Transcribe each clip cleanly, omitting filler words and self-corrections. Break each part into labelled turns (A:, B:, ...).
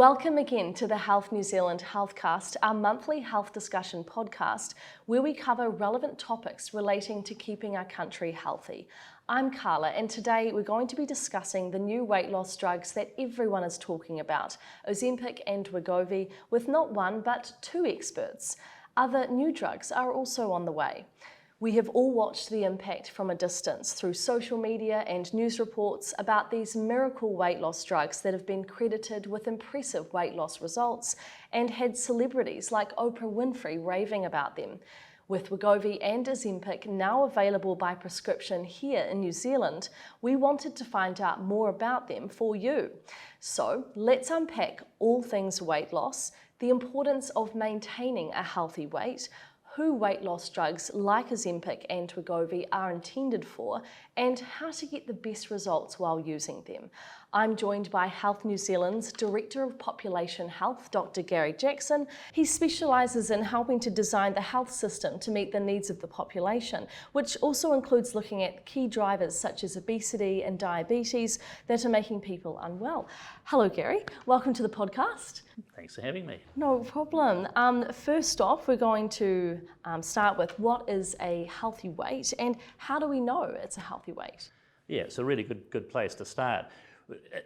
A: Welcome again to the Health New Zealand HealthCast, our monthly health discussion podcast where we cover relevant topics relating to keeping our country healthy. I'm Carla, and today we're going to be discussing the new weight loss drugs that everyone is talking about, Ozempic and Wegovy, with not one but two experts. Other new drugs are also on the way. We have all watched the impact from a distance through social media and news reports about these miracle weight loss drugs that have been credited with impressive weight loss results and had celebrities like Oprah Winfrey raving about them. With Wegovy and Ozempic now available by prescription here in New Zealand, we wanted to find out more about them for you. So let's unpack all things weight loss, the importance of maintaining a healthy weight, who weight loss drugs like Ozempic and Wegovy are intended for, and how to get the best results while using them. I'm joined by Health New Zealand's Director of Population Health, Dr. Gary Jackson. He specialises in helping to design the health system to meet the needs of the population, which also includes looking at key drivers such as obesity and diabetes that are making people unwell. Hello, Gary. Welcome to the podcast.
B: Thanks for having me.
A: No problem. First off, we're going to start with what is a healthy weight and how do we know it's a healthy weight?
B: Yeah, it's a really good place to start.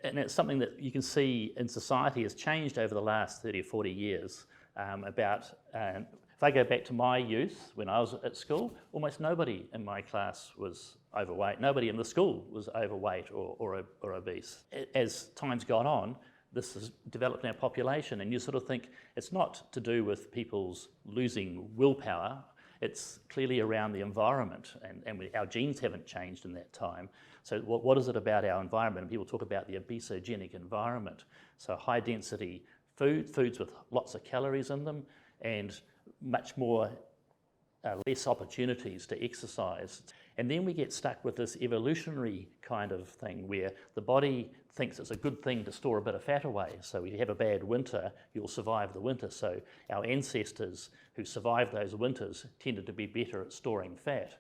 B: And it's something that you can see in society has changed over the last 30 or 40 years. If I go back to my youth, when I was at school, almost nobody in my class was overweight. Nobody in the school was overweight or obese. As time's gone on, this has developed in our population, and you sort of think it's not to do with people's losing willpower. It's clearly around the environment, and our genes haven't changed in that time. So what is it about our environment? And people talk about the obesogenic environment. So high density foods with lots of calories in them, and much more less opportunities to exercise. And then we get stuck with this evolutionary kind of thing where the body thinks it's a good thing to store a bit of fat away. So if you have a bad winter, you'll survive the winter. So our ancestors who survived those winters tended to be better at storing fat.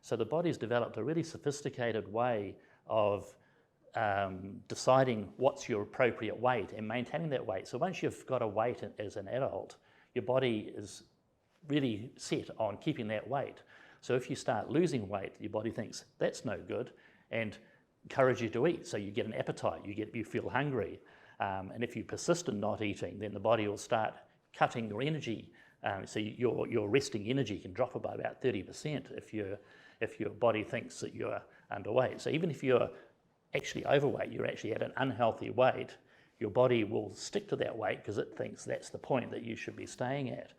B: So the body's developed a really sophisticated way of deciding what's your appropriate weight and maintaining that weight. So once you've got a weight as an adult, your body is really set on keeping that weight. So if you start losing weight, your body thinks that's no good and encourages you to eat. So you get an appetite, you feel hungry. And if you persist in not eating, then the body will start cutting your energy. So your resting energy can drop by about 30% if your body thinks that you're underweight. So even if you're actually overweight, you're actually at an unhealthy weight, your body will stick to that weight because it thinks that's the point that you should be staying at.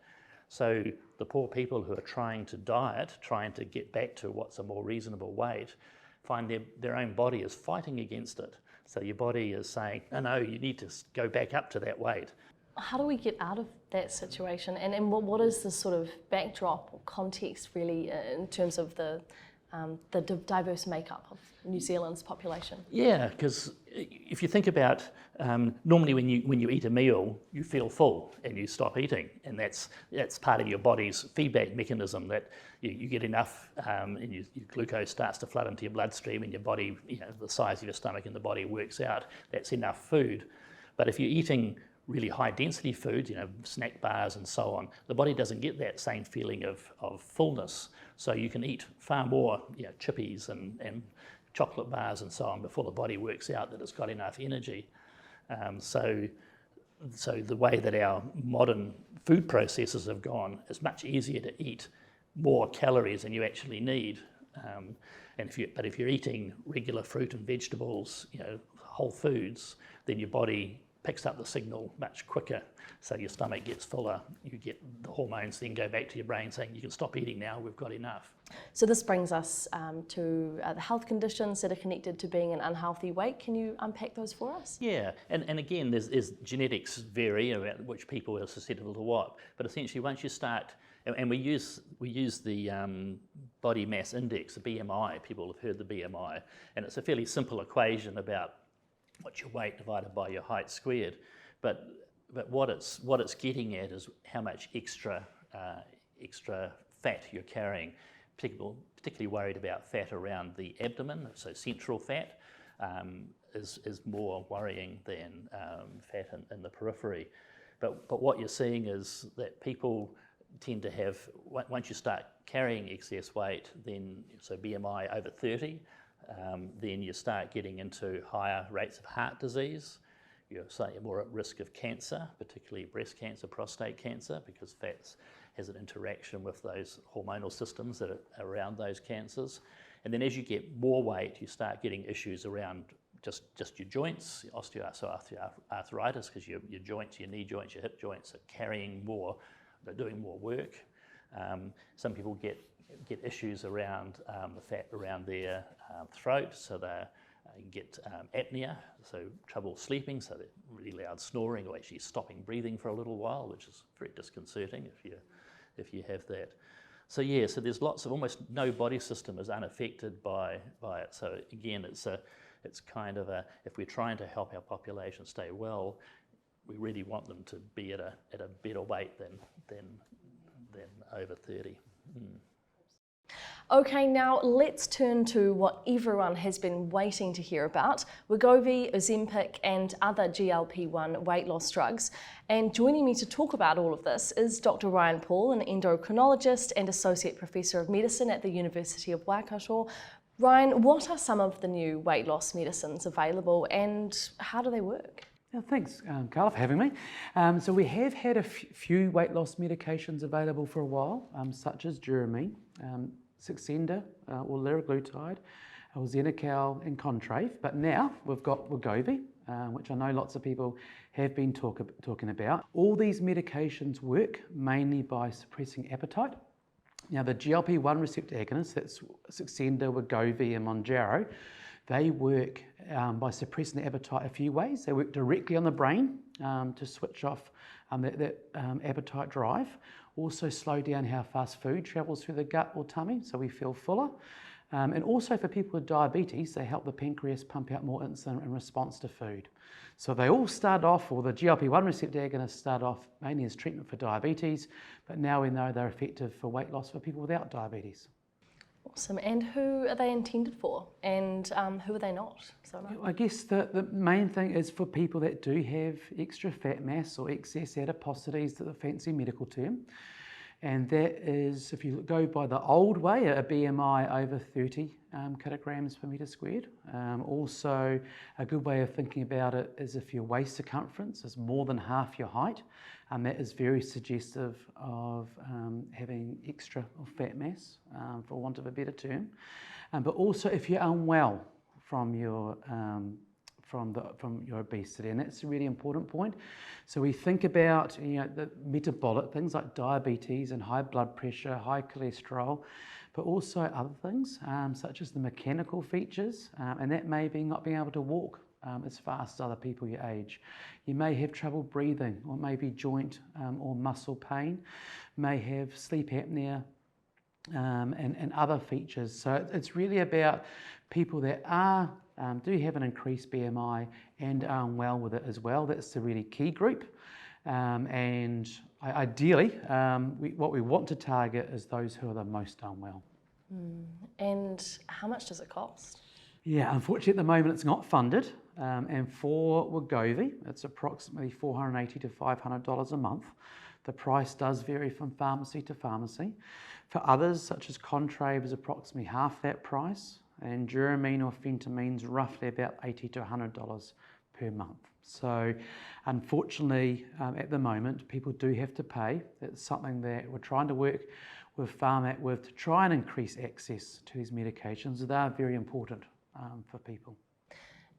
B: So the poor people who are trying to diet, trying to get back to what's a more reasonable weight, find their own body is fighting against it. So your body is saying, no, you need to go back up to that weight.
A: How do we get out of that situation? And what is the sort of backdrop or context really in terms of the diverse makeup of New Zealand's population?
B: Yeah, because if you think about normally when you eat a meal, you feel full and you stop eating, and that's part of your body's feedback mechanism that you get enough, and your glucose starts to flood into your bloodstream, and your body, the size of your stomach and the body works out that's enough food. But if you're eating really high density foods, snack bars and so on, the body doesn't get that same feeling of fullness. So you can eat far more chippies and chocolate bars and so on before the body works out that it's got enough energy. So the way that our modern food processes have gone, it's much easier to eat more calories than you actually need. But if you're eating regular fruit and vegetables, whole foods, then your body picks up the signal much quicker, so your stomach gets fuller. You get the hormones then go back to your brain saying you can stop eating now, we've got enough.
A: So this brings us to the health conditions that are connected to being an unhealthy weight. Can you unpack those for us?
B: Yeah, and again, there's genetics vary about which people are susceptible to what, but essentially once you start, and we use the body mass index, the BMI. People have heard the BMI, and it's a fairly simple equation about what's your weight divided by your height squared. But what it's getting at is how much extra fat you're carrying. Particularly worried about fat around the abdomen, so central fat. is more worrying than fat in the periphery. But what you're seeing is that people tend to have, once you start carrying excess weight, then, so BMI over 30, then you start getting into higher rates of heart disease. You're slightly more at risk of cancer, particularly breast cancer, prostate cancer, because fat has an interaction with those hormonal systems that are around those cancers. And then as you get more weight, you start getting issues around just your joints, osteoarthritis, because your joints, your knee joints, your hip joints are carrying more, they're doing more work. Some people get issues around the fat around their throat, so they get apnea, so trouble sleeping, so they're really loud snoring, or actually stopping breathing for a little while, which is very disconcerting if you have that. So yeah, so there's lots of, almost no body system is unaffected by it. So again, it's kind of if we're trying to help our population stay well, we really want them to be at a better weight than over 30.
A: Okay, now let's turn to what everyone has been waiting to hear about, Wegovy, Ozempic and other GLP-1 weight loss drugs. And joining me to talk about all of this is Dr. Ryan Paul, an endocrinologist and Associate Professor of Medicine at the University of Waikato. Ryan, what are some of the new weight loss medicines available and how do they work?
C: Thanks, Carla, for having me. So we have had a few weight loss medications available for a while, such as Dramamine, Saxenda or liraglutide, Ozempic and Contrave, but now we've got Wegovy, which I know lots of people have been talking about. All these medications work mainly by suppressing appetite. Now the GLP-1 receptor agonists, that's Saxenda, Wegovy and Mounjaro, they work by suppressing the appetite a few ways. They work directly on the brain to switch off that appetite drive. Also slow down how fast food travels through the gut or tummy, so we feel fuller. And also for people with diabetes, they help the pancreas pump out more insulin in response to food. So they all start off, or the GLP-1 receptor agonists start off mainly as treatment for diabetes, but now we know they're effective for weight loss for people without diabetes.
A: Awesome. And who are they intended for? And who are they not?
C: I guess the main thing is for people that do have extra fat mass or excess adiposity, is the fancy medical term. And that is, if you go by the old way, a BMI over 30 kilograms per metre squared. Also, a good way of thinking about it is if your waist circumference is more than half your height, that is very suggestive of having extra fat mass, for want of a better term. But also if you're unwell from your obesity, and that's a really important point. So we think about the metabolic things like diabetes and high blood pressure, high cholesterol, but also other things such as the mechanical features, and that may be not being able to walk as fast as other people your age. You may have trouble breathing, or maybe joint or muscle pain, may have sleep apnea, and other features. So it's really about people that do have an increased BMI and are unwell with it as well. That's the really key group. And ideally, what we want to target is those who are the most unwell.
A: And how much does it cost?
C: Yeah, unfortunately at the moment it's not funded. And for Wegovy, it's approximately $480 to $500 a month. The price does vary from pharmacy to pharmacy. For others, such as Contrave, is approximately half that price, and Dramamine or Phentermine's roughly about $80 to $100 per month. So unfortunately, at the moment, people do have to pay. It's something that we're trying to work with Pharmac with to try and increase access to these medications. They are very important for people.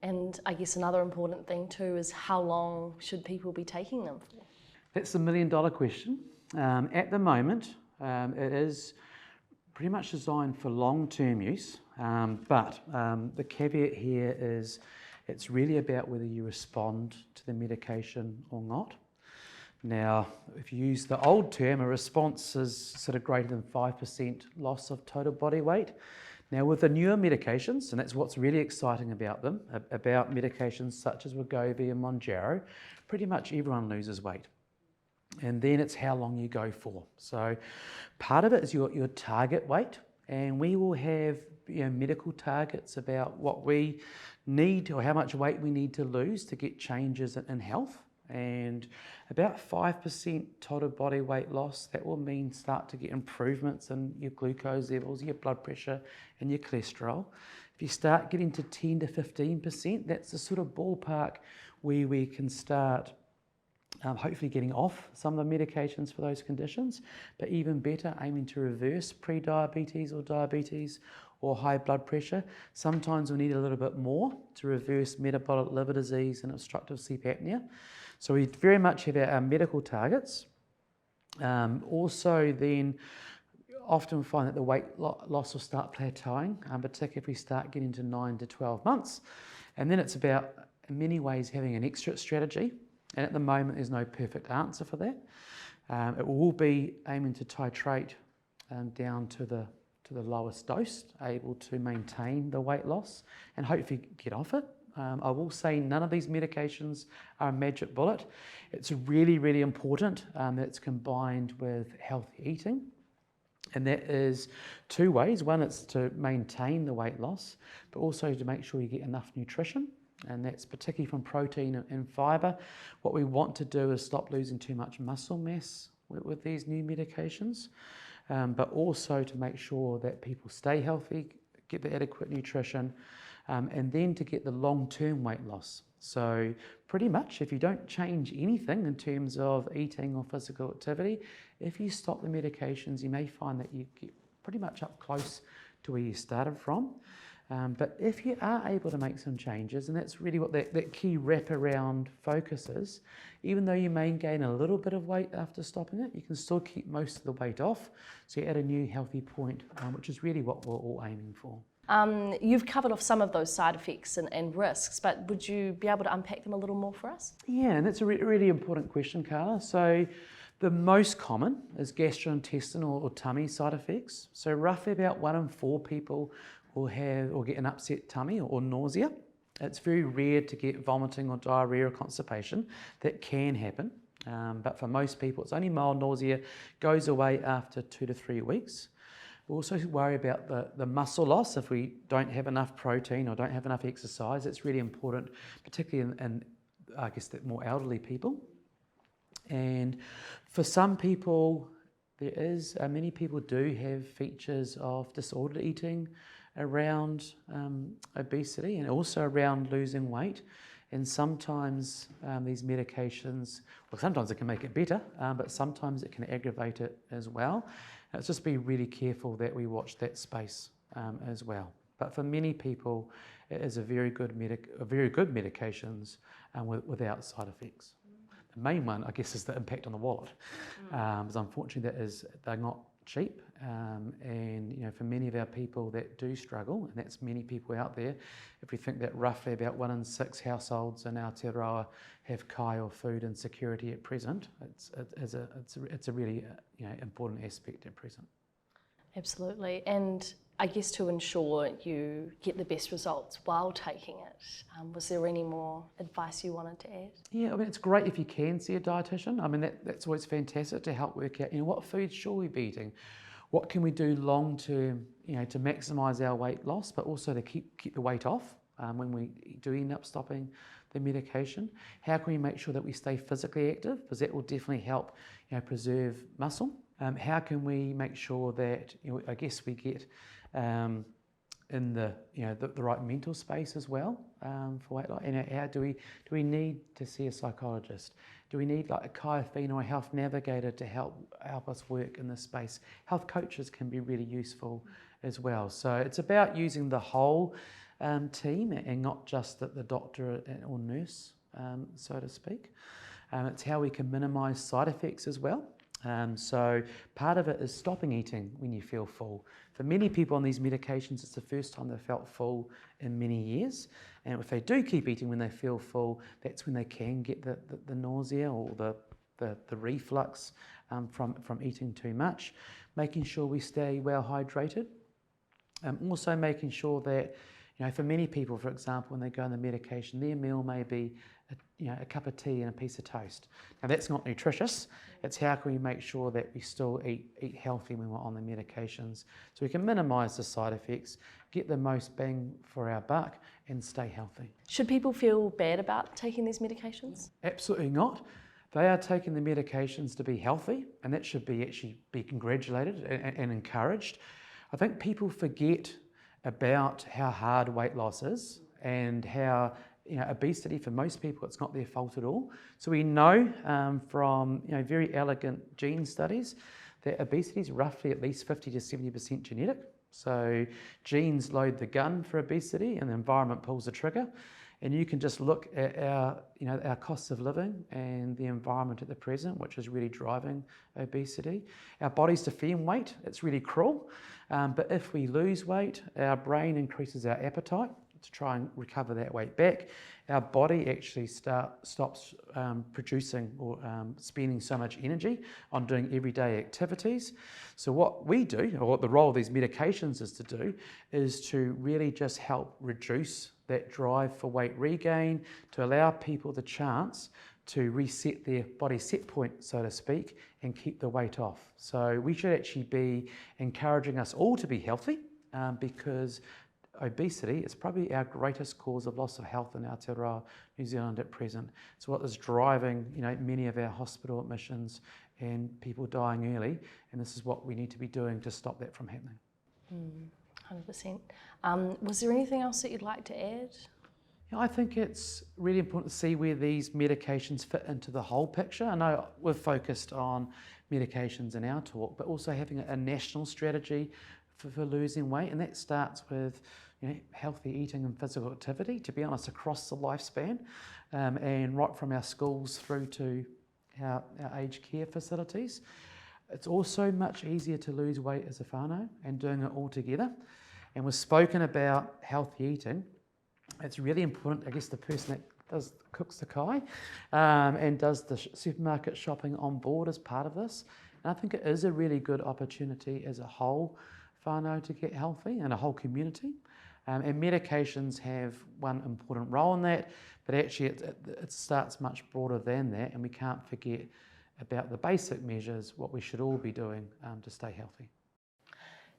A: And I guess another important thing too is how long should people be taking them for?
C: That's the $1,000,000 question. At the moment, it is pretty much designed for long-term use, but the caveat here is it's really about whether you respond to the medication or not. Now, if you use the old term, a response is sort of greater than 5% loss of total body weight. Now, with the newer medications, and that's what's really exciting about them, about medications such as Wegovy and Mounjaro, pretty much everyone loses weight. And then it's how long you go for. So part of it is your target weight, and we will have medical targets about what we need or how much weight we need to lose to get changes in health. And about 5% total body weight loss, that will mean start to get improvements in your glucose levels, your blood pressure and your cholesterol. If you start getting to 10 to 15%, that's the sort of ballpark where we can start hopefully getting off some of the medications for those conditions, but even better, aiming to reverse pre-diabetes or diabetes or high blood pressure. Sometimes we need a little bit more to reverse metabolic liver disease and obstructive sleep apnea. So we very much have our medical targets. Also then, often find that the weight loss will start plateauing, particularly if we start getting to 9 to 12 months. And then it's about, in many ways, having an exit strategy. And at the moment, there's no perfect answer for that. It will be aiming to titrate down to the lowest dose, able to maintain the weight loss and hopefully get off it. I will say none of these medications are a magic bullet. It's really, really important that it's combined with healthy eating. And that is two ways. One, it's to maintain the weight loss, but also to make sure you get enough nutrition. And that's particularly from protein and fibre. What we want to do is stop losing too much muscle mass with these new medications, but also to make sure that people stay healthy, get the adequate nutrition, and then to get the long-term weight loss. So pretty much if you don't change anything in terms of eating or physical activity, if you stop the medications, you may find that you get pretty much up close to where you started from. But if you are able to make some changes, and that's really what that key wraparound focus is, even though you may gain a little bit of weight after stopping it, you can still keep most of the weight off. So you're at a new healthy point, which is really what we're all aiming for.
A: You've covered off some of those side effects and risks, but would you be able to unpack them a little more for us?
C: Yeah, and that's a really important question, Carla. So the most common is gastrointestinal or tummy side effects. So roughly about 1 in 4 people will have or get an upset tummy or nausea. It's very rare to get vomiting or diarrhea or constipation. That can happen, but for most people it's only mild nausea, goes away after 2 to 3 weeks. We also worry about the muscle loss if we don't have enough protein or don't have enough exercise. It's really important, particularly in I guess, the more elderly people. And for some people, there is, many people do have features of disordered eating around obesity and also around losing weight. And sometimes these medications, well, sometimes it can make it better, but sometimes it can aggravate it as well. Let's just be really careful that we watch that space as well. But for many people, it is a very good medications without side effects. The main one, I guess, is the impact on the wallet. Because unfortunately, they're not cheap, and for many of our people that do struggle, and that's many people out there, if we think that roughly about 1 in 6 households in Aotearoa have kai or food insecurity at present, it's a really important aspect at present.
A: Absolutely, and I guess to ensure you get the best results while taking it, was there any more advice you wanted to add?
C: Yeah, I mean, it's great if you can see a dietitian. I mean, that's always fantastic to help work out, what foods should we be eating? What can we do long term, to maximise our weight loss, but also to keep the weight off when we do end up stopping the medication? How can we make sure that we stay physically active? Because that will definitely help, preserve muscle. How can we make sure that, I guess we get in the right mental space as well for weight loss? And how do we need to see a psychologist? Do we need like a chiropractor or a health navigator to help us work in this space? Health coaches can be really useful as well. So it's about using the whole team and not just the doctor or nurse, so to speak. It's how we can minimise side effects as well. So part of it is stopping eating when you feel full. For many people on these medications, it's the first time they've felt full in many years. And if they do keep eating when they feel full, that's when they can get the nausea or the reflux from eating too much. Making sure we stay well hydrated. Also making sure that For many people, for example, when they go on the medication, their meal may be a cup of tea and a piece of toast. Now that's not nutritious. It's how can we make sure that we still eat healthy when we're on the medications, so we can minimise the side effects, get the most bang for our buck, and stay healthy.
A: Should people feel bad about taking these medications?
C: Absolutely not. They are taking the medications to be healthy, and that should actually be congratulated and encouraged. I think people forget about how hard weight loss is and how obesity, for most people, it's not their fault at all. So we know from very elegant gene studies that obesity is roughly at least 50 to 70% genetic. So genes load the gun for obesity and the environment pulls the trigger. And you can just look at our costs of living and the environment at the present, which is really driving obesity. Our bodies defend weight, it's really cruel. But if we lose weight, our brain increases our appetite to try and recover that weight back. Our body actually stops producing or spending so much energy on doing everyday activities. So what we do, or what the role of these medications is to do, is to really just help reduce that drive for weight regain, to allow people the chance to reset their body set point, so to speak, and keep the weight off. So we should actually be encouraging us all to be healthy because obesity is probably our greatest cause of loss of health in Aotearoa, New Zealand at present. It's what is driving many of our hospital admissions and people dying early, and this is what we need to be doing to stop that from happening.
A: 100%. Was there anything else that you'd like to add?
C: I think it's really important to see where these medications fit into the whole picture. I know we've focused on medications in our talk, but also having a national strategy for losing weight, and that starts with healthy eating and physical activity, to be honest, across the lifespan, and right from our schools through to our aged care facilities. It's also much easier to lose weight as a whānau and doing it all together. And we've spoken about healthy eating. It's really important, I guess, the person that cooks the kai and does the supermarket shopping on board as part of this. And I think it is a really good opportunity as a whole whānau to get healthy and a whole community. And medications have one important role in that, but actually it starts much broader than that, and we can't forget about the basic measures, what we should all be doing to stay healthy.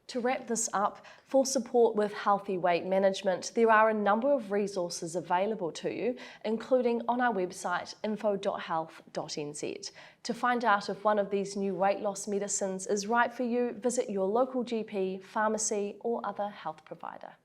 A: To wrap this up, for support with healthy weight management, there are a number of resources available to you, including on our website info.health.nz. To find out if one of these new weight loss medicines is right for you, visit your local GP, pharmacy, or other health provider.